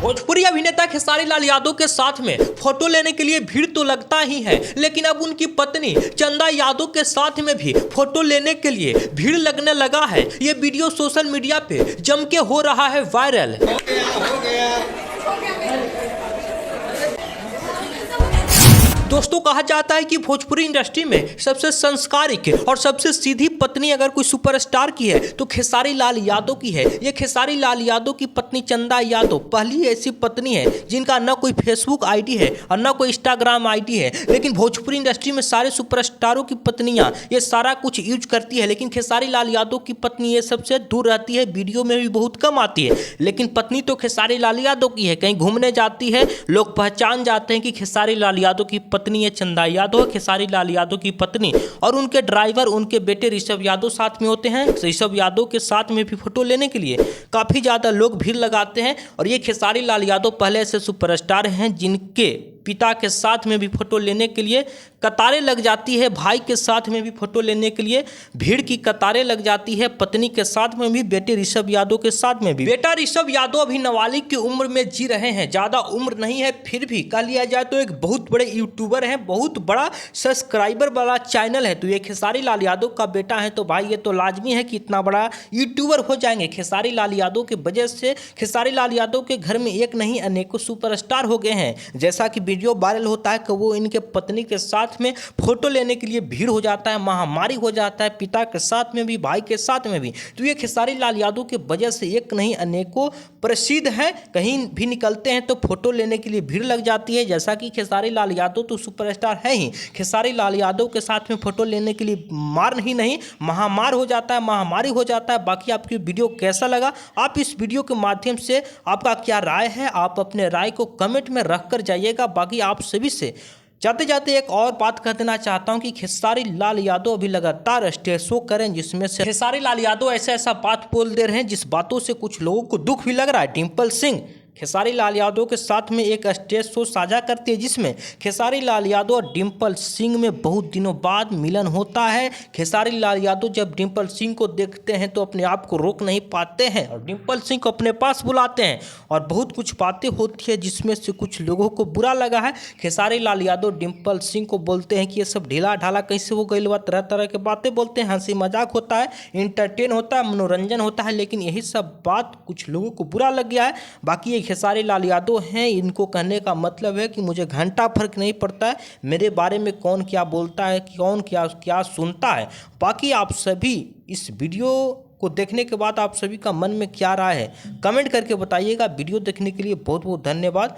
भोजपुरी अभिनेता खेसारी लाल यादव के साथ में फोटो लेने के लिए भीड़ तो लगता ही है, लेकिन अब उनकी पत्नी चंदा यादव के साथ में भी फोटो लेने के लिए भीड़ लगने लगा है। ये वीडियो सोशल मीडिया पे जम के हो रहा है वायरल। हो गया। दोस्तों, कहा जाता है कि भोजपुरी इंडस्ट्री में सबसे संस्कारिक और सबसे सीधी पत्नी अगर कोई सुपरस्टार की है तो खेसारी लाल यादव की है। ये खेसारी लाल यादव की पत्नी चंदा यादव पहली ऐसी पत्नी है जिनका न कोई फेसबुक आईडी है और न कोई इंस्टाग्राम आईडी है, लेकिन भोजपुरी इंडस्ट्री में सारे सुपरस्टारों की पत्नियां ये सारा कुछ यूज करती है, लेकिन खेसारी लाल यादव की पत्नी ये सबसे दूर रहती है, वीडियो में भी बहुत कम आती है। लेकिन पत्नी तो खेसारी लाल यादव की है, कहीं घूमने जाती है लोग पहचान जाते हैं कि खेसारी लाल यादव की पत्नी है चंदा यादव, खेसारी लाल यादव की पत्नी। और उनके ड्राइवर उनके बेटे ऋषभ यादव साथ में होते हैं। ऋषभ यादव के साथ में भी फोटो लेने के लिए काफी ज्यादा लोग भीड़ लगाते हैं। और ये खेसारी लाल यादव पहले से सुपरस्टार हैं जिनके पिता के साथ में भी फोटो लेने के लिए कतारें लग जाती है, भाई के साथ में भी फोटो लेने के लिए भीड़ की कतारें लग जाती है, पत्नी के साथ में भी, बेटे ऋषभ यादव के साथ में भी। बेटा ऋषभ यादव अभी नाबालिग की उम्र में जी रहे हैं, ज़्यादा उम्र नहीं है, फिर भी कह लिया जाए तो एक बहुत बड़े यूट्यूबर हैं, बहुत बड़ा सब्सक्राइबर वाला चैनल है। तो ये खेसारी लाल यादव का बेटा है तो भाई ये तो लाजमी है कि इतना बड़ा यूट्यूबर हो जाएंगे। खेसारी लाल यादव की वजह से खेसारी लाल यादव के घर में एक नहीं अनेकों सुपरस्टार हो गए हैं। जैसा कि वीडियो वायरल होता है कि वो इनके पत्नी के साथ में फोटो लेने के लिए भीड़ हो जाता है, महामारी हो जाता है, पिता के साथ में भी, भाई के साथ में भी। तो ये खेसारी लाल यादव के वजह से एक नहीं अनेकों प्रसिद्ध हैं, कहीं भी निकलते हैं तो फोटो लेने के लिए भीड़ लग जाती है। जैसा कि खेसारी लाल यादव तो सुपरस्टार है ही, खेसारी लाल यादव के साथ में फोटो लेने के लिए मार ही नहीं महामार हो जाता है, महामारी हो जाता है। बाकी आपकी वीडियो कैसा लगा, आप इस वीडियो के माध्यम से आपका क्या राय है, आप अपने राय को कमेंट में रख कर जाइएगा। बाकी आप सभी से जाते जाते एक और बात कह देना चाहता हूं कि खेसारी लाल यादव अभी लगातार स्टेज शो करें जिसमें से खेसारी लाल यादव ऐसा बात बोल दे रहे हैं जिस बातों से कुछ लोगों को दुख भी लग रहा है। डिम्पल सिंह खेसारी लाल यादव के साथ में एक स्टेज शो साझा करती है जिसमें खेसारी लाल यादव और डिम्पल सिंह में बहुत दिनों बाद मिलन होता है। खेसारी लाल यादव जब डिम्पल सिंह को देखते हैं तो अपने आप को रोक नहीं पाते हैं और डिम्पल सिंह को अपने पास बुलाते हैं और बहुत कुछ बातें होती है जिसमें से कुछ लोगों को बुरा लगा है। खेसारी लाल यादव डिम्पल सिंह को बोलते हैं कि ये सब ढीला ढाला कैसे हो गई, तरह तरह के बातें बोलते हैं, हंसी मजाक होता है, इंटरटेन होता है, मनोरंजन होता है, लेकिन यही सब बात कुछ लोगों को बुरा लग गया है। बाकी खेसारी लाल यादव हैं, इनको कहने का मतलब है कि मुझे घंटा फर्क नहीं पड़ता है मेरे बारे में कौन क्या बोलता है, कौन क्या क्या सुनता है। बाकी आप सभी इस वीडियो को देखने के बाद आप सभी का मन में क्या राय है कमेंट करके बताइएगा। वीडियो देखने के लिए बहुत बहुत धन्यवाद।